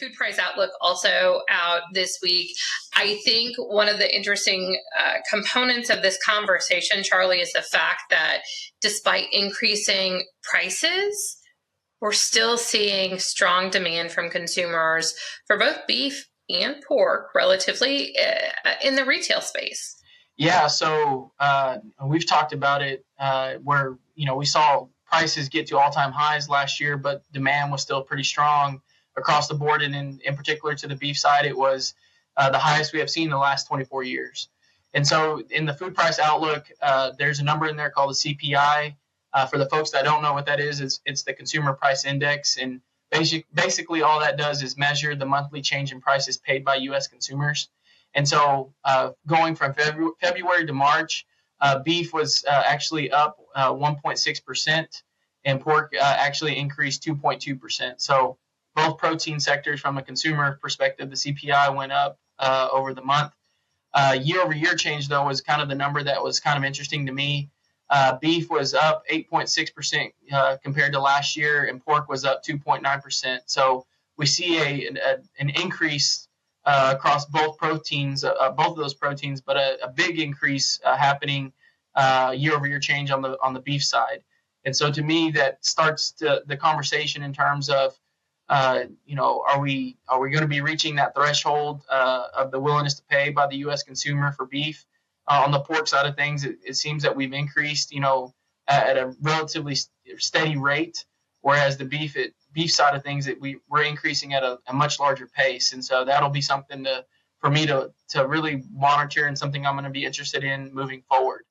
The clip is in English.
Food price outlook also out this week. I think one of the interesting components of this conversation, Charlie, is the fact that despite increasing prices, we're still seeing strong demand from consumers for both beef and pork relatively in the retail space. Yeah, so we've talked about it where, we saw prices get to all-time highs last year, but demand was still pretty strong across the board. And in particular to the beef side, it was the highest we have seen in the last 24 years. And so in the food price outlook, there's a number in there called the CPI. For the folks that don't know what that is, it's the Consumer Price Index. And basically all that does is measure the monthly change in prices paid by U.S. consumers. And so going from February to March, beef was actually up 1.6%, and pork actually increased 2.2%. So both protein sectors, from a consumer perspective, the CPI went up over the month. Year-over-year change, though, was kind of the number that was kind of interesting to me. Beef was up 8.6% compared to last year, and pork was up 2.9%. So we see an increase across both proteins, both of those proteins, but a big increase happening year-over-year change on the beef side. And so to me, that starts the conversation in terms of, are we going to be reaching that threshold of the willingness to pay by the U.S. consumer for beef? On the pork side of things, it seems that we've increased, at a relatively steady rate, whereas the beef side of things, we're increasing at a much larger pace. And so that'll be something for me to really monitor, and something I'm going to be interested in moving forward.